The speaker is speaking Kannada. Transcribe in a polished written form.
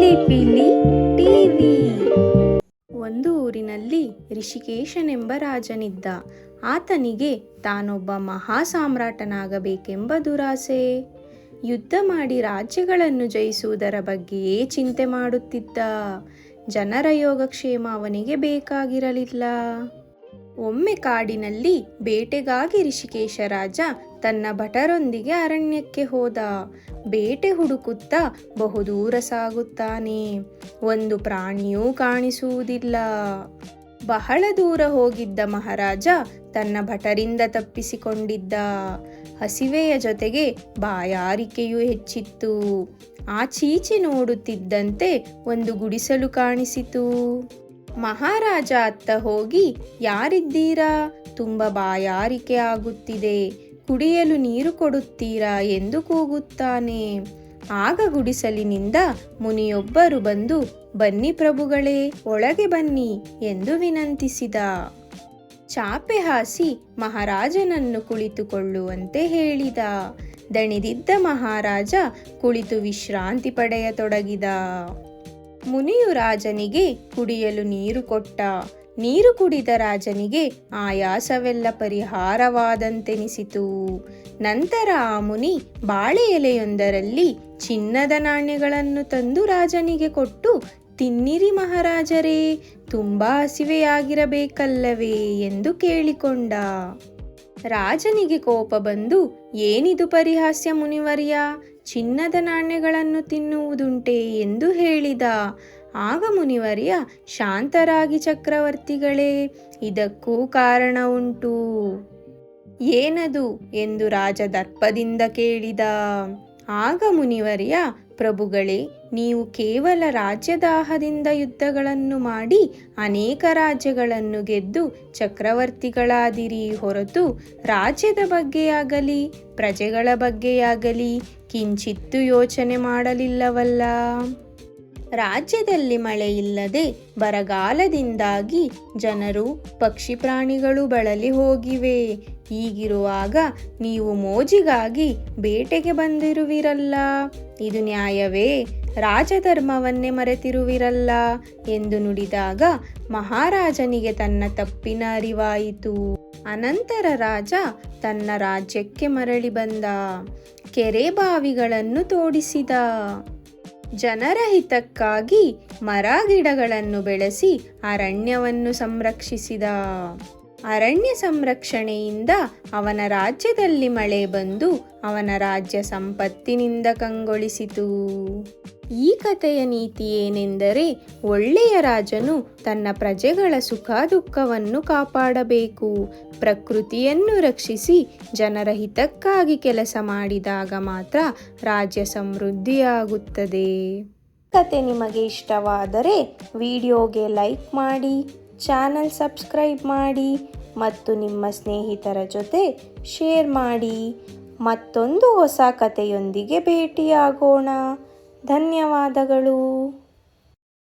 ಪಿಲಿಪಿಲಿ ಟಿವಿ. ಒಂದು ಊರಿನಲ್ಲಿ ಋಷಿಕೇಶನೆಂಬ ರಾಜನಿದ್ದ. ಆತನಿಗೆ ತಾನೊಬ್ಬ ಮಹಾ ಸಾಮ್ರಾಟನಾಗಬೇಕೆಂಬ ದುರಾಸೆ. ಯುದ್ಧ ಮಾಡಿ ರಾಜ್ಯಗಳನ್ನು ಜಯಿಸುವುದರ ಬಗ್ಗೆಯೇ ಚಿಂತೆ ಮಾಡುತ್ತಿದ್ದ. ಜನರ ಯೋಗಕ್ಷೇಮ ಅವನಿಗೆ ಬೇಕಾಗಿರಲಿಲ್ಲ. ಒಮ್ಮೆ ಕಾಡಿನಲ್ಲಿ ಬೇಟೆಗಾಗಿ ಋಷಿಕೇಶ ರಾಜ ತನ್ನ ಭಟರೊಂದಿಗೆ ಅರಣ್ಯಕ್ಕೆ ಹೋದ. ಬೇಟೆ ಹುಡುಕುತ್ತಾ ಬಹುದೂರ ಸಾಗುತ್ತಾನೆ. ಒಂದು ಪ್ರಾಣಿಯೂ ಕಾಣಿಸುವುದಿಲ್ಲ. ಬಹಳ ದೂರ ಹೋಗಿದ್ದ ಮಹಾರಾಜ ತನ್ನ ಭಟರಿಂದ ತಪ್ಪಿಸಿಕೊಂಡಿದ್ದ. ಹಸಿವೆಯ ಜೊತೆಗೆ ಬಾಯಾರಿಕೆಯೂ ಹೆಚ್ಚಿತ್ತು. ಆಚೀಚೆ ನೋಡುತ್ತಿದ್ದಂತೆ ಒಂದು ಗುಡಿಸಲು ಕಾಣಿಸಿತು. ಮಹಾರಾಜ ಅತ್ತ ಹೋಗಿ, ಯಾರಿದ್ದೀರಾ? ತುಂಬ ಬಾಯಾರಿಕೆ ಆಗುತ್ತಿದೆ, ಕುಡಿಯಲು ನೀರು ಕೊಡುತ್ತೀರಾ ಎಂದು ಕೂಗುತ್ತಾನೆ. ಆಗ ಗುಡಿಸಲಿನಿಂದ ಮುನಿಯೊಬ್ಬರು ಬಂದು, ಬನ್ನಿ ಪ್ರಭುಗಳೇ, ಒಳಗೆ ಬನ್ನಿ ಎಂದು ವಿನಂತಿಸಿದ. ಚಾಪೆ ಹಾಸಿ ಮಹಾರಾಜನನ್ನು ಕುಳಿತುಕೊಳ್ಳುವಂತೆ ಹೇಳಿದ. ದಣಿದಿದ್ದ ಮಹಾರಾಜ ಕುಳಿತು ವಿಶ್ರಾಂತಿ ಪಡೆಯತೊಡಗಿದ. ಮುನಿಯು ರಾಜನಿಗೆ ಕುಡಿಯಲು ನೀರು ಕೊಟ್ಟ. ನೀರು ಕುಡಿದ ರಾಜನಿಗೆ ಆಯಾಸವೆಲ್ಲ ಪರಿಹಾರವಾದಂತೆನಿಸಿತು. ನಂತರ ಆ ಮುನಿ ಬಾಳೆ ಎಲೆಯೊಂದರಲ್ಲಿ ಚಿನ್ನದ ನಾಣ್ಯಗಳನ್ನು ತಂದು ರಾಜನಿಗೆ ಕೊಟ್ಟು, ತಿನ್ನಿರಿ ಮಹಾರಾಜರೇ, ತುಂಬ ಹಸಿವೆಯಾಗಿರಬೇಕಲ್ಲವೇ ಎಂದು ಕೇಳಿಕೊಂಡ. ರಾಜನಿಗೆ ಕೋಪ ಬಂದು, ಏನಿದು ಪರಿಹಾಸ್ಯ ಮುನಿವರ್ಯ, ಚಿನ್ನದ ನಾಣ್ಯಗಳನ್ನು ತಿನ್ನುವುದುಂಟೆ ಎಂದು ಹೇಳಿದ. ಆಗ ಮುನಿವರ್ಯ, ಶಾಂತರಾಗಿ ಚಕ್ರವರ್ತಿಗಳೇ, ಇದಕ್ಕೂ ಕಾರಣ ಉಂಟು. ಏನದು ಎಂದು ರಾಜ ದರ್ಪದಿಂದ ಕೇಳಿದ. ಆಗ ಮುನಿವರ್ಯ, ಪ್ರಭುಗಳೇ, ನೀವು ಕೇವಲ ರಾಜ್ಯದಾಹದಿಂದ ಯುದ್ಧಗಳನ್ನು ಮಾಡಿ ಅನೇಕ ರಾಜ್ಯಗಳನ್ನು ಗೆದ್ದು ಚಕ್ರವರ್ತಿಗಳಾದಿರಿ ಹೊರತು ರಾಜ್ಯದ ಬಗ್ಗೆಯಾಗಲಿ ಪ್ರಜೆಗಳ ಬಗ್ಗೆಯಾಗಲಿ ಕಿಂಚಿತ್ತೂ ಯೋಚನೆ ಮಾಡಲಿಲ್ಲವಲ್ಲ. ರಾಜ್ಯದಲ್ಲಿ ಮಳೆ ಇಲ್ಲದೆ ಬರಗಾಲದಿಂದಾಗಿ ಜನರು ಪಕ್ಷಿ ಪ್ರಾಣಿಗಳು ಬಳಲಿ ಹೋಗಿವೆ. ಹೀಗಿರುವಾಗ ನೀವು ಮೋಜಿಗಾಗಿ ಬೇಟೆಗೆ ಬಂದಿರುವಿರಲ್ಲ, ಇದು ನ್ಯಾಯವೇ? ರಾಜಧರ್ಮವನ್ನೇ ಮರೆತಿರುವಿರಲ್ಲ ಎಂದು ನುಡಿದಾಗ ಮಹಾರಾಜನಿಗೆ ತನ್ನ ತಪ್ಪಿನ ಅರಿವಾಯಿತು. ಅನಂತರ ರಾಜ ತನ್ನ ರಾಜ್ಯಕ್ಕೆ ಮರಳಿ ಬಂದ. ಕೆರೆ ಬಾವಿಗಳನ್ನು ತೋಡಿಸಿದ. ಜನರ ಹಿತಕ್ಕಾಗಿ ಮರ ಗಿಡಗಳನ್ನು ಬೆಳೆಸಿ ಅರಣ್ಯವನ್ನು ಸಂರಕ್ಷಿಸಿದ. ಅರಣ್ಯ ಸಂರಕ್ಷಣೆಯಿಂದ ಅವನ ರಾಜ್ಯದಲ್ಲಿ ಮಳೆ ಬಂದು ಅವನ ರಾಜ್ಯ ಸಂಪತ್ತಿನಿಂದ ಕಂಗೊಳಿಸಿತು. ಈ ಕಥೆಯ ನೀತಿ ಏನೆಂದರೆ, ಒಳ್ಳೆಯ ರಾಜನು ತನ್ನ ಪ್ರಜೆಗಳ ಸುಖ ದುಃಖವನ್ನು ಕಾಪಾಡಬೇಕು. ಪ್ರಕೃತಿಯನ್ನು ರಕ್ಷಿಸಿ ಜನರ ಹಿತಕ್ಕಾಗಿ ಕೆಲಸ ಮಾಡಿದಾಗ ಮಾತ್ರ ರಾಜ್ಯ ಸಮೃದ್ಧಿಯಾಗುತ್ತದೆ. ಕತೆ ನಿಮಗೆ ಇಷ್ಟವಾದರೆ ವಿಡಿಯೋಗೆ ಲೈಕ್ ಮಾಡಿ, ಚಾನಲ್ ಸಬ್ಸ್ಕ್ರೈಬ್ ಮಾಡಿ ಮತ್ತು ನಿಮ್ಮ ಸ್ನೇಹಿತರ ಜೊತೆ ಶೇರ್ ಮಾಡಿ. ಮತ್ತೊಂದು ಹೊಸ ಕಥೆಯೊಂದಿಗೆ ಭೇಟಿಯಾಗೋಣ. ಧನ್ಯವಾದಗಳು.